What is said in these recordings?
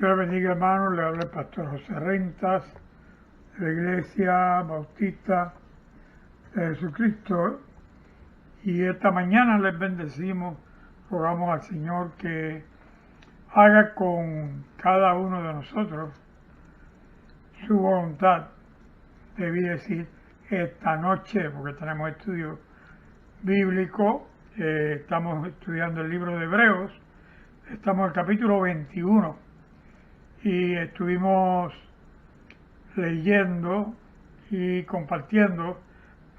Dios bendiga, hermanos. Le habla el pastor José Rentas, de la Iglesia Bautista de Jesucristo. Y esta mañana les bendecimos, rogamos al Señor que haga con cada uno de nosotros su voluntad. Debí decir esta noche, porque tenemos estudio bíblico. Estamos estudiando el libro de Hebreos. Estamos en el capítulo 21 y estuvimos leyendo y compartiendo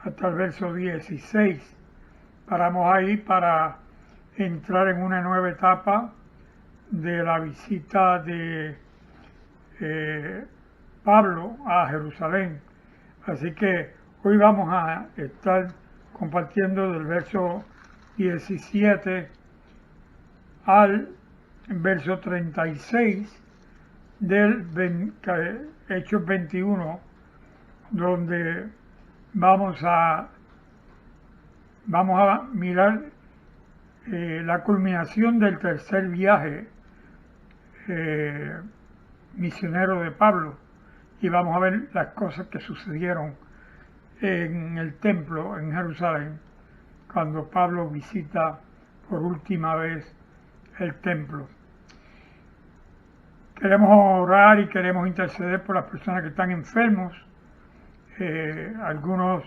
hasta el verso 16. Paramos ahí para entrar en una nueva etapa de la visita de Pablo a Jerusalén. Así que hoy vamos a estar compartiendo del verso 17 al verso 36 del Hechos 21, donde vamos a mirar la culminación del tercer viaje misionero de Pablo, y vamos a ver las cosas que sucedieron en el templo en Jerusalén cuando Pablo visita por última vez el templo. Queremos orar y queremos interceder por las personas que están enfermos, algunos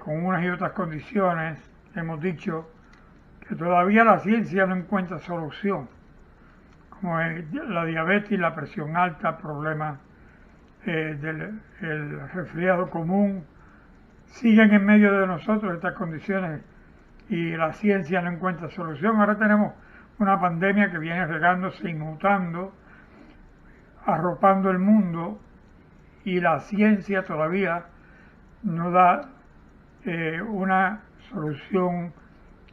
con unas y otras condiciones. Hemos dicho que todavía la ciencia no encuentra solución, como la diabetes y la presión alta, problemas del resfriado común. Siguen en medio de nosotros estas condiciones y la ciencia no encuentra solución. Ahora tenemos una pandemia que viene regándose y mutando, arropando el mundo, y la ciencia todavía no da una solución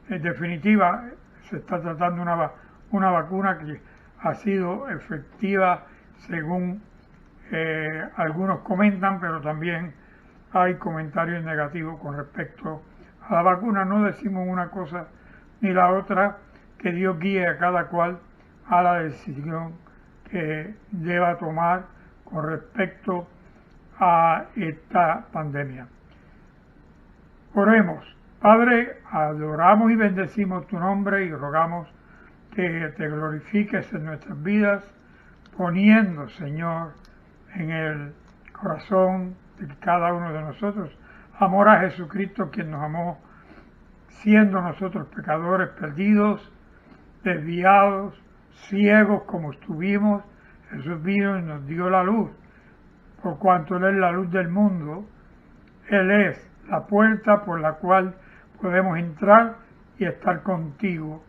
definitiva. Se está tratando una vacuna que ha sido efectiva según algunos comentan, pero también hay comentarios negativos con respecto a la vacuna. No decimos una cosa ni la otra, que Dios guíe a cada cual a la decisión que deba tomar con respecto a esta pandemia. Oremos. Padre, adoramos y bendecimos tu nombre y rogamos que te glorifiques en nuestras vidas, poniendo, Señor, en el corazón de cada uno de nosotros amor a Jesucristo, quien nos amó siendo nosotros pecadores perdidos, desviados, ciegos como estuvimos. Jesús vino y nos dio la luz, por cuanto Él es la luz del mundo. Él es la puerta por la cual podemos entrar y estar contigo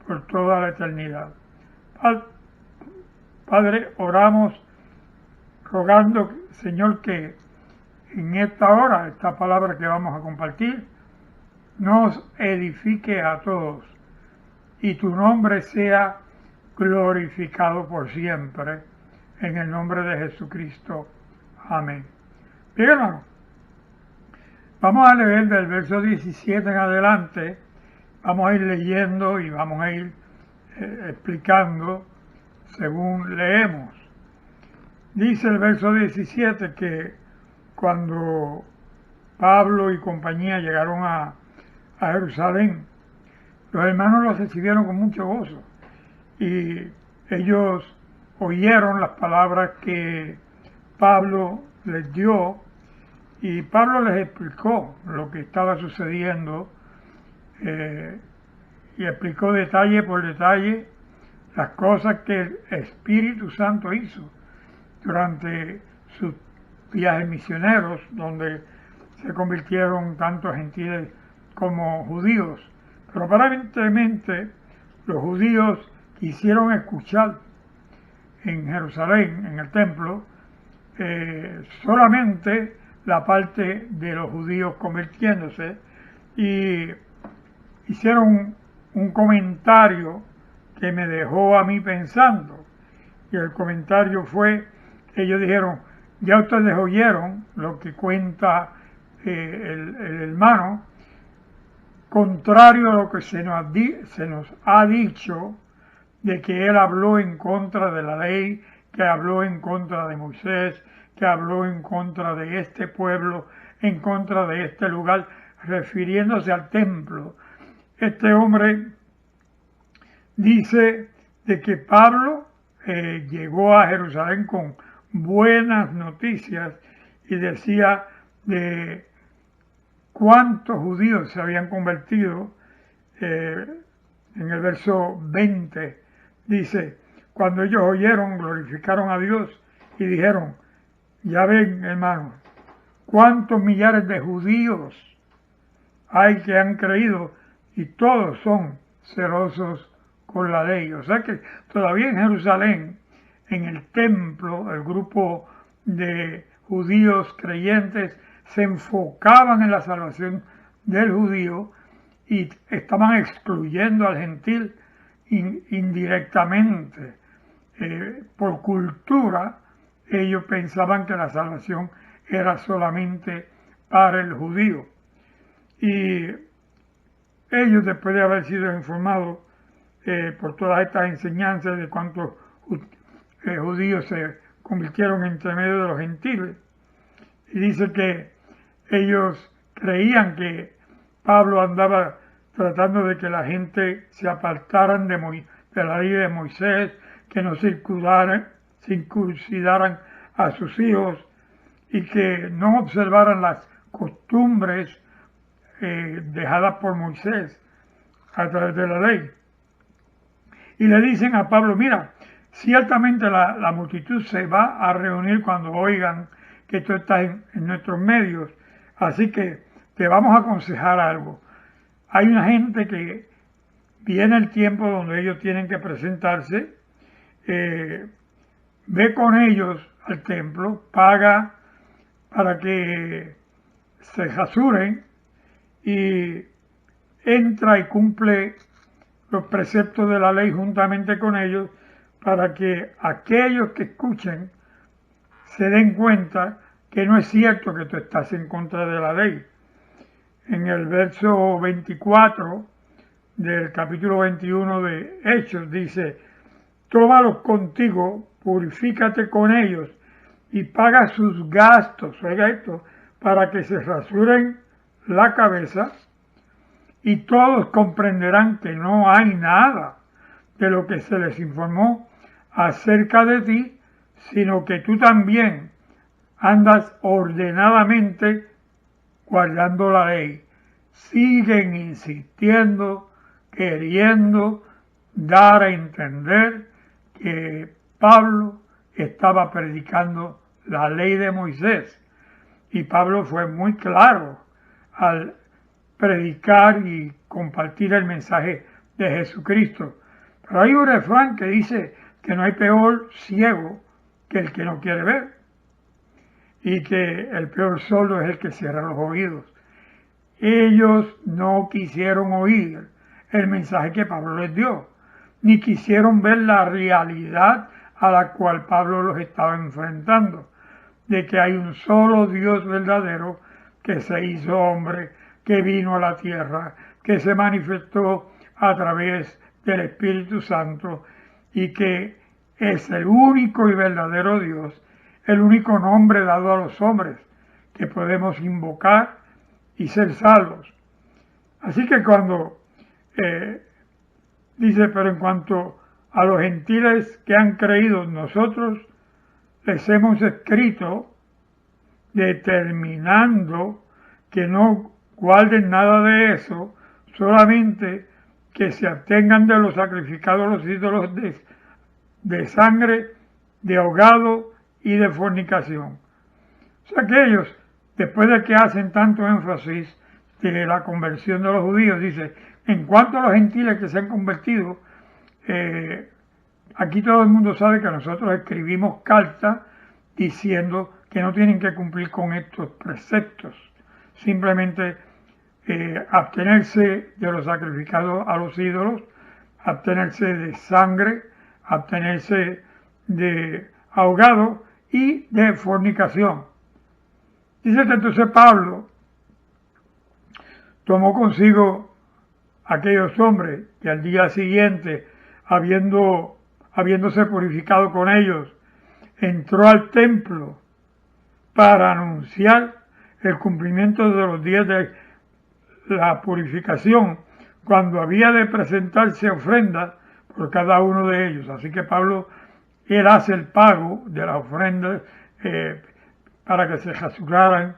por toda la eternidad. Padre, oramos rogando, Señor, que en esta hora, esta palabra que vamos a compartir, nos edifique a todos y tu nombre sea glorificado por siempre, en el nombre de Jesucristo. Amén. Bien, hermano, vamos a leer del verso 17 en adelante. Vamos a ir leyendo y vamos a ir explicando según leemos. Dice el verso 17 que cuando Pablo y compañía llegaron a Jerusalén, los hermanos los recibieron con mucho gozo y ellos oyeron las palabras que Pablo les dio, y Pablo les explicó lo que estaba sucediendo y explicó detalle por detalle las cosas que el Espíritu Santo hizo durante sus viajes misioneros, donde se convirtieron tanto gentiles como judíos. Pero aparentemente los judíos quisieron escuchar en Jerusalén, en el templo, solamente la parte de los judíos convirtiéndose, y hicieron un comentario que me dejó a mí pensando. Y el comentario fue, ellos dijeron: ya ustedes oyeron lo que cuenta el hermano, contrario a lo que se nos ha dicho de que él habló en contra de la ley, que habló en contra de Moisés, que habló en contra de este pueblo, en contra de este lugar, refiriéndose al templo. Este hombre dice de que Pablo llegó a Jerusalén con buenas noticias y decía de cuántos judíos se habían convertido. En el verso 20 dice, cuando ellos oyeron, glorificaron a Dios y dijeron, ya ven, hermanos, cuántos millares de judíos hay que han creído y todos son celosos con la ley. O sea que todavía en Jerusalén, en el templo, el grupo de judíos creyentes se enfocaban en la salvación del judío y estaban excluyendo al gentil indirectamente. Por cultura, ellos pensaban que la salvación era solamente para el judío. Y ellos, después de haber sido informados por todas estas enseñanzas de cuántos judíos se convirtieron entre medio de los gentiles, y dice que ellos creían que Pablo andaba tratando de que la gente se apartaran de la ley de Moisés, que no circuncidaran a sus hijos y que no observaran las costumbres dejadas por Moisés a través de la ley. Y le dicen a Pablo, mira, ciertamente la multitud se va a reunir cuando oigan que tú estás en nuestros medios, así que te vamos a aconsejar algo. Hay una gente que viene el tiempo donde ellos tienen que presentarse, ve con ellos al templo, paga para que se rasuren y entra y cumple los preceptos de la ley juntamente con ellos para que aquellos que escuchen se den cuenta que no es cierto que tú estás en contra de la ley. En el verso 24 del capítulo 21 de Hechos dice, tómalos contigo, purifícate con ellos y paga sus gastos, oiga esto, para que se rasuren la cabeza y todos comprenderán que no hay nada de lo que se les informó acerca de ti, sino que tú también andas ordenadamente guardando la ley. Siguen insistiendo, queriendo dar a entender que Pablo estaba predicando la ley de Moisés. Y Pablo fue muy claro al predicar y compartir el mensaje de Jesucristo. Pero hay un refrán que dice que no hay peor ciego que el que no quiere ver y que el peor sordo es el que cierra los oídos. Ellos no quisieron oír el mensaje que Pablo les dio, ni quisieron ver la realidad a la cual Pablo los estaba enfrentando, de que hay un solo Dios verdadero que se hizo hombre, que vino a la tierra, que se manifestó a través del Espíritu Santo y que es el único y verdadero Dios, el único nombre dado a los hombres que podemos invocar y ser salvos. Así que cuando dice, pero en cuanto a los gentiles que han creído, nosotros les hemos escrito determinando que no guarden nada de eso, solamente que se abstengan de los sacrificados a los ídolos de sangre, de ahogado y de fornicación. O sea que ellos, después de que hacen tanto énfasis de la conversión de los judíos, dice, en cuanto a los gentiles que se han convertido, aquí todo el mundo sabe que nosotros escribimos cartas diciendo que no tienen que cumplir con estos preceptos, simplemente abstenerse de los sacrificados a los ídolos, abstenerse de sangre, abstenerse de ahogado y de fornicación. Dice que entonces Pablo tomó consigo aquellos hombres que al día siguiente habiéndose purificado con ellos, entró al templo para anunciar el cumplimiento de los días de la purificación, cuando había de presentarse ofrenda por cada uno de ellos. Así que Pablo, él hace el pago de las ofrendas para que se rasuraran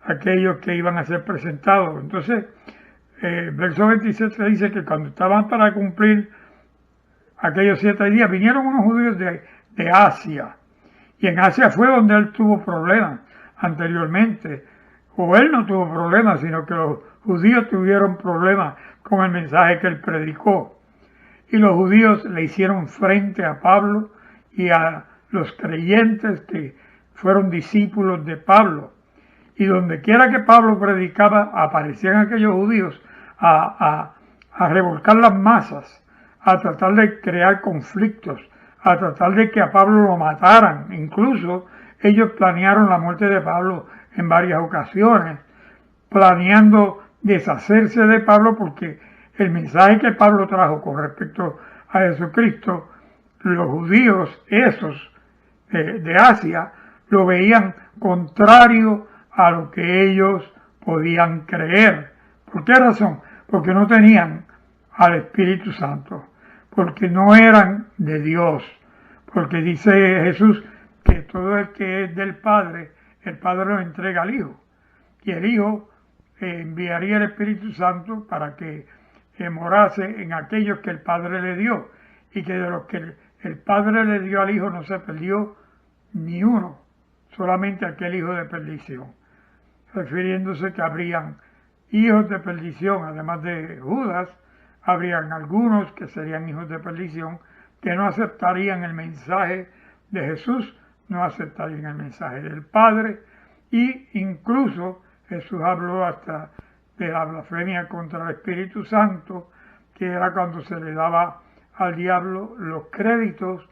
aquellos que iban a ser presentados. Entonces, verso 27 dice que cuando estaban para cumplir aquellos 7 días, vinieron unos judíos de Asia, y en Asia fue donde él tuvo problemas anteriormente, o él no tuvo problemas, sino que los judíos tuvieron problemas con el mensaje que él predicó, y los judíos le hicieron frente a Pablo y a los creyentes que fueron discípulos de Pablo, y donde quiera que Pablo predicaba, aparecían aquellos judíos a revolcar las masas, a tratar de crear conflictos, a tratar de que a Pablo lo mataran. Incluso ellos planearon la muerte de Pablo en varias ocasiones, planeando deshacerse de Pablo, porque el mensaje que Pablo trajo con respecto a Jesucristo, los judíos esos de Asia lo veían contrario a lo que ellos podían creer. ¿Por qué razón? Porque no tenían al Espíritu Santo, porque no eran de Dios, porque dice Jesús que todo el que es del Padre, el Padre lo entrega al Hijo, y el Hijo enviaría el Espíritu Santo para que morase en aquellos que el Padre le dio, y que de los que el Padre le dio al Hijo no se perdió ni uno, solamente aquel hijo de perdición, refiriéndose que habrían hijos de perdición, además de Judas, habrían algunos que serían hijos de perdición, que no aceptarían el mensaje de Jesús, no aceptarían el mensaje del Padre, y incluso Jesús habló hasta de la blasfemia contra el Espíritu Santo, que era cuando se le daba al diablo los créditos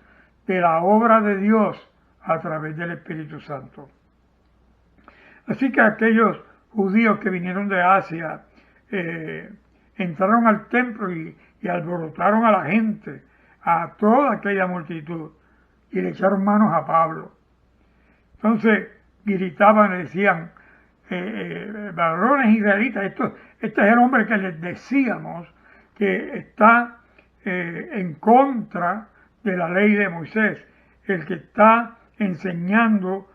de la obra de Dios a través del Espíritu Santo. Así que aquellos judíos que vinieron de Asia entraron al templo y alborotaron a la gente, a toda aquella multitud, y le echaron manos a Pablo. Entonces gritaban y decían, varones israelitas, este es el hombre que les decíamos que está en contra de la ley de Moisés, el que está enseñando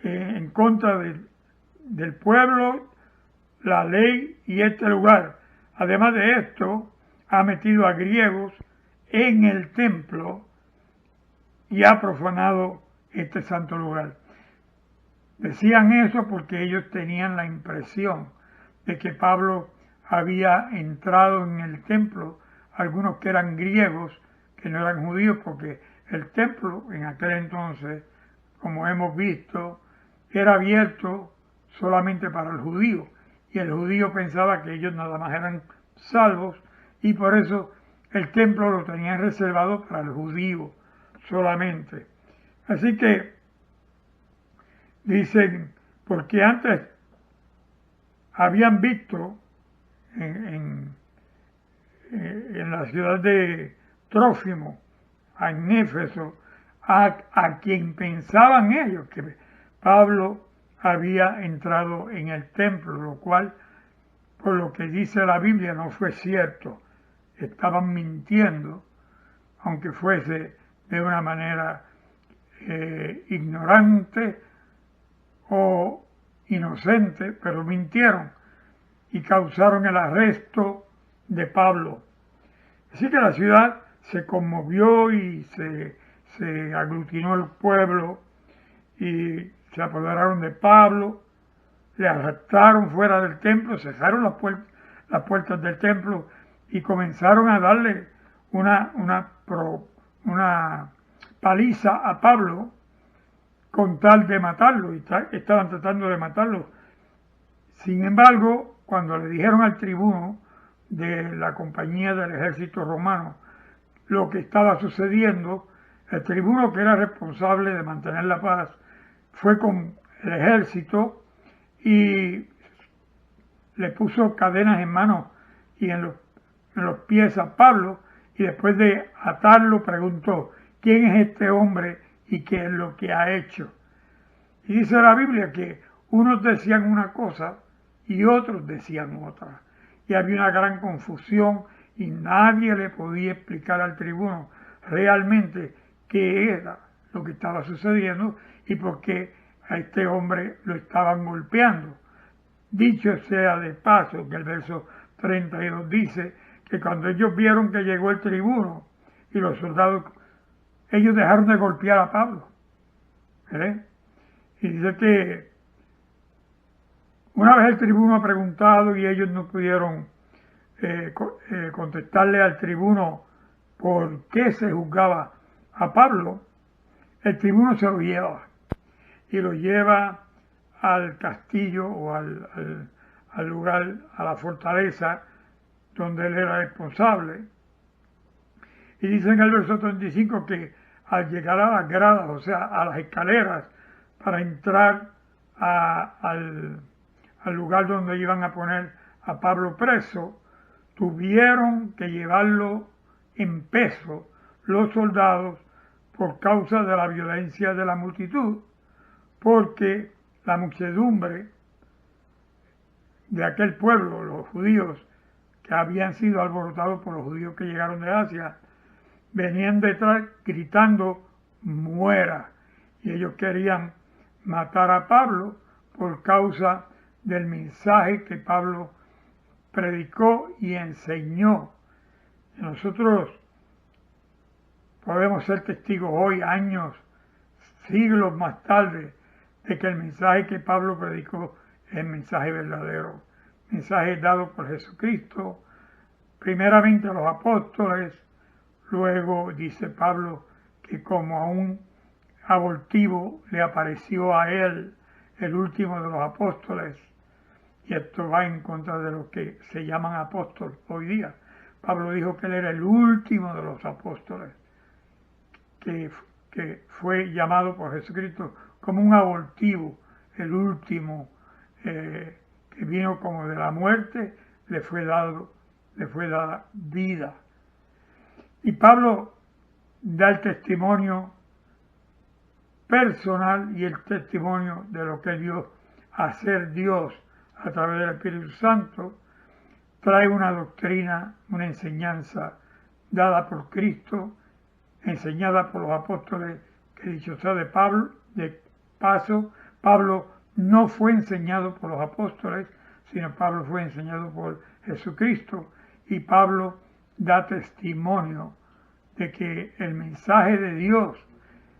en contra del pueblo, la ley y este lugar. Además de esto, ha metido a griegos en el templo y ha profanado este santo lugar. Decían eso porque ellos tenían la impresión de que Pablo había entrado en el templo, algunos que eran griegos, que no eran judíos, porque el templo en aquel entonces, como hemos visto, era abierto solamente para el judío, y el judío pensaba que ellos nada más eran salvos, y por eso el templo lo tenían reservado para el judío solamente. Así que dicen, porque antes habían visto en la ciudad de Trófimo, en Éfeso, a quien pensaban ellos que Pablo había entrado en el templo, lo cual, por lo que dice la Biblia, no fue cierto. Estaban mintiendo, aunque fuese de una manera ignorante o inocente, pero mintieron y causaron el arresto de Pablo. Así que la ciudad se conmovió y se aglutinó el pueblo y se apoderaron de Pablo, le arrastraron fuera del templo, cerraron las puertas del templo y comenzaron a darle una paliza a Pablo con tal de matarlo, y estaban tratando de matarlo. Sin embargo, cuando le dijeron al tribuno de la compañía del ejército romano lo que estaba sucediendo, el tribuno, que era responsable de mantener la paz, fue con el ejército y le puso cadenas en manos y en los pies a Pablo, y después de atarlo preguntó, ¿quién es este hombre y qué es lo que ha hecho? Y dice la Biblia que unos decían una cosa y otros decían otra. Y había una gran confusión y nadie le podía explicar al tribuno realmente qué era lo que estaba sucediendo y por qué a este hombre lo estaban golpeando. Dicho sea de paso que el verso 32 dice que cuando ellos vieron que llegó el tribuno y los soldados, ellos dejaron de golpear a Pablo. Y dice que una vez el tribuno ha preguntado y ellos no pudieron contestarle al tribuno por qué se juzgaba a Pablo, el tribuno se lo lleva y lo lleva al castillo o al lugar, a la fortaleza donde él era responsable. Y dice en el verso 35 que al llegar a las gradas, o sea, a las escaleras, para entrar al lugar donde iban a poner a Pablo preso, tuvieron que llevarlo en peso los soldados por causa de la violencia de la multitud, porque la muchedumbre de aquel pueblo, los judíos que habían sido alborotados por los judíos que llegaron de Asia, venían detrás gritando muera, y ellos querían matar a Pablo por causa del mensaje que Pablo predicó y enseñó. Y nosotros podemos ser testigos hoy, años, siglos más tarde, de que el mensaje que Pablo predicó es el mensaje verdadero, mensaje dado por Jesucristo, primeramente a los apóstoles, luego dice Pablo que como a un abortivo le apareció a él, el último de los apóstoles, y esto va en contra de los que se llaman apóstoles hoy día. Pablo dijo que él era el último de los apóstoles, que fue llamado por Jesucristo como un abortivo, el último, que vino como de la muerte, le fue dada vida. Y Pablo da el testimonio personal y el testimonio de lo que dio a ser Dios a través del Espíritu Santo. Trae una doctrina, una enseñanza dada por Cristo, enseñada por los apóstoles, que dicho sea de paso, Pablo no fue enseñado por los apóstoles, sino Pablo fue enseñado por Jesucristo, y Pablo da testimonio de que el mensaje de Dios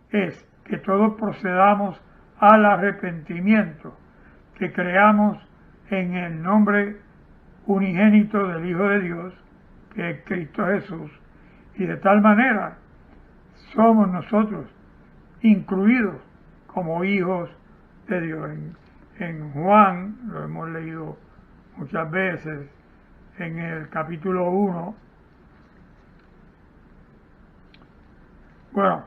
es que todos procedamos al arrepentimiento, que creamos en el nombre unigénito del Hijo de Dios, que es Cristo Jesús, y de tal manera somos nosotros incluidos como hijos de Dios. En Juan, lo hemos leído muchas veces, en el capítulo 1, bueno,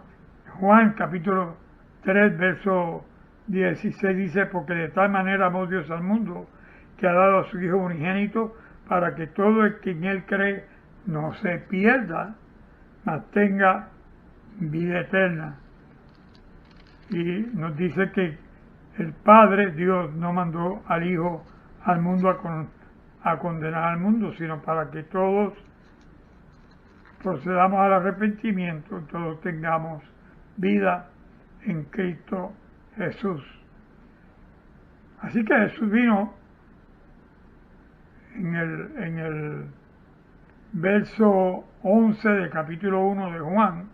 Juan capítulo 3, verso 16 dice, porque de tal manera amó Dios al mundo, que ha dado a su Hijo unigénito, para que todo el que en él cree no se pierda, mas tenga vida eterna. Y nos dice que el Padre, Dios, no mandó al Hijo al mundo a condenar al mundo, sino para que todos procedamos al arrepentimiento, todos tengamos vida en Cristo Jesús. Así que Jesús vino en el verso 11 del capítulo 1 de Juan,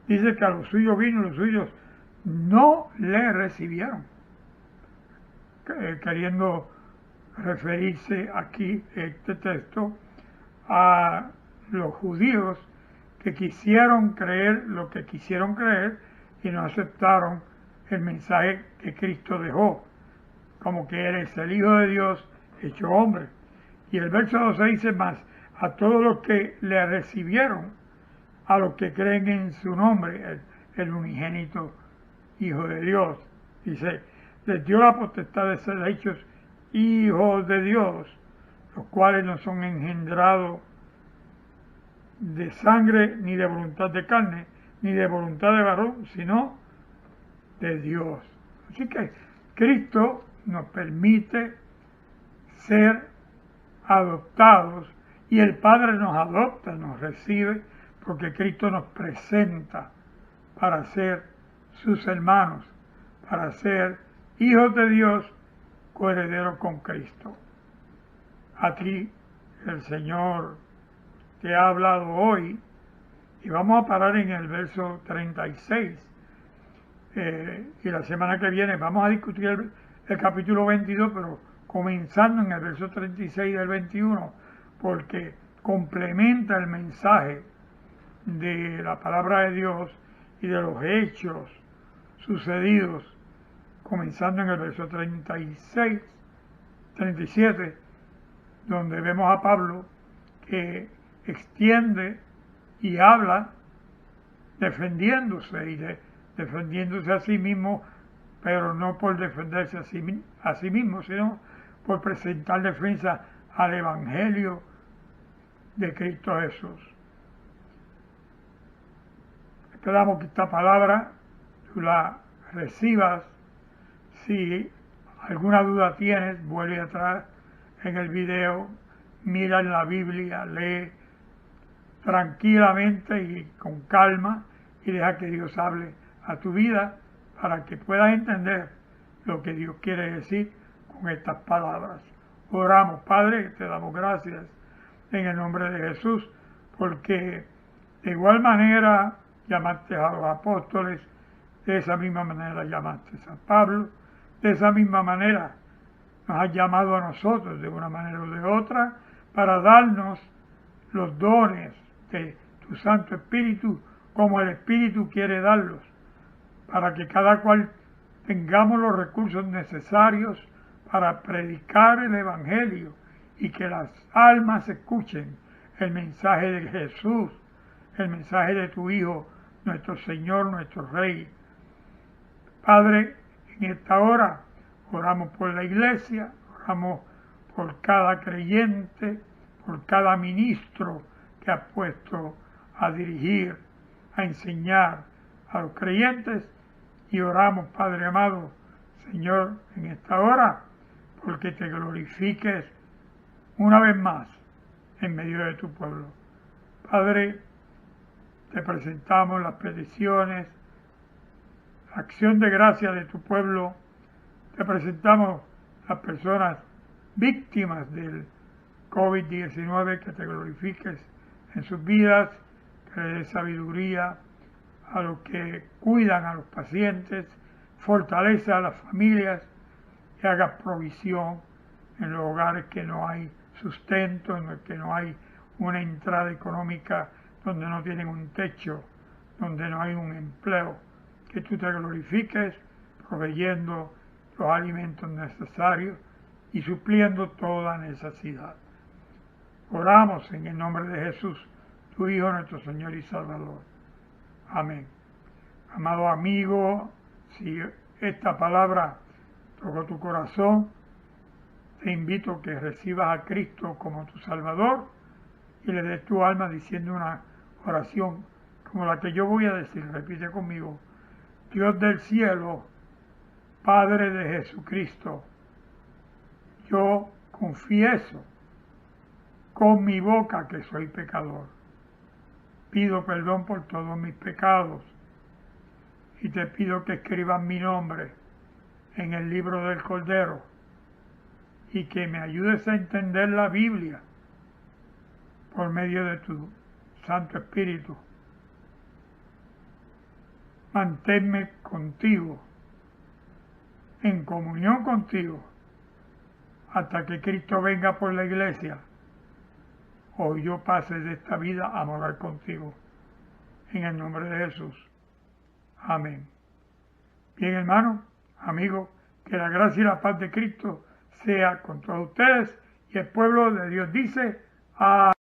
dice que a los suyos vino y los suyos no le recibieron, queriendo referirse aquí, este texto, a los judíos que quisieron creer lo que quisieron creer y no aceptaron el mensaje que Cristo dejó, como que Él es el Hijo de Dios hecho hombre. Y el verso 12 dice más, a todos los que le recibieron, a los que creen en su nombre, el unigénito Hijo de Dios, dice, les dio la potestad de ser hechos hijos de Dios, los cuales no son engendrados de sangre, ni de voluntad de carne, ni de voluntad de varón, sino de Dios. Así que Cristo nos permite ser adoptados y el Padre nos adopta, nos recibe, porque Cristo nos presenta para ser sus hermanos, para ser hijos de Dios, coherederos con Cristo. A ti el Señor te ha hablado hoy y vamos a parar en el verso 36 y la semana que viene vamos a discutir el capítulo 22, pero comenzando en el verso 36 del 21, porque complementa el mensaje de la palabra de Dios y de los hechos sucedidos, comenzando en el verso 37, donde vemos a Pablo que extiende y habla defendiéndose defendiéndose a sí mismo, pero no por defenderse a sí mismo, sino por presentar defensa al Evangelio de Cristo Jesús. Esperamos que esta palabra tú la recibas. Si alguna duda tienes, vuelve atrás en el video, mira en la Biblia, lee tranquilamente y con calma y deja que Dios hable a tu vida para que puedas entender lo que Dios quiere decir con estas palabras. Oramos, Padre, te damos gracias en el nombre de Jesús, porque de igual manera llamaste a los apóstoles, de esa misma manera llamaste a Pablo, de esa misma manera nos has llamado a nosotros de una manera o de otra para darnos los dones de tu Santo Espíritu como el Espíritu quiere darlos, para que cada cual tengamos los recursos necesarios para predicar el Evangelio y que las almas escuchen el mensaje de Jesús, el mensaje de tu Hijo, nuestro Señor, nuestro Rey. Padre, en esta hora oramos por la iglesia, oramos por cada creyente, por cada ministro que has puesto a dirigir, a enseñar a los creyentes, y oramos, Padre amado, Señor, en esta hora, porque te glorifiques una vez más en medio de tu pueblo. Padre, te presentamos las peticiones, la acción de gracia de tu pueblo, te presentamos las personas víctimas del COVID-19, que te glorifiques en sus vidas, que le des sabiduría a los que cuidan a los pacientes, fortalece a las familias y haga provisión en los hogares que no hay sustento, en los que no hay una entrada económica, donde no tienen un techo, donde no hay un empleo. Que tú te glorifiques proveyendo los alimentos necesarios y supliendo toda necesidad. Oramos en el nombre de Jesús, tu Hijo, nuestro Señor y Salvador. Amén. Amado amigo, si esta palabra tocó tu corazón, te invito a que recibas a Cristo como tu Salvador y le des tu alma diciendo una oración como la que yo voy a decir. Repite conmigo: Dios del cielo, Padre de Jesucristo, yo confieso con mi boca que soy pecador. Pido perdón por todos mis pecados y te pido que escribas mi nombre en el libro del Cordero y que me ayudes a entender la Biblia por medio de tu Santo Espíritu. Manténme contigo, en comunión contigo, hasta que Cristo venga por la iglesia o yo pase de esta vida a morar contigo. En el nombre de Jesús. Amén. Bien, hermanos, amigos, que la gracia y la paz de Cristo sea con todos ustedes, y el pueblo de Dios dice: amén.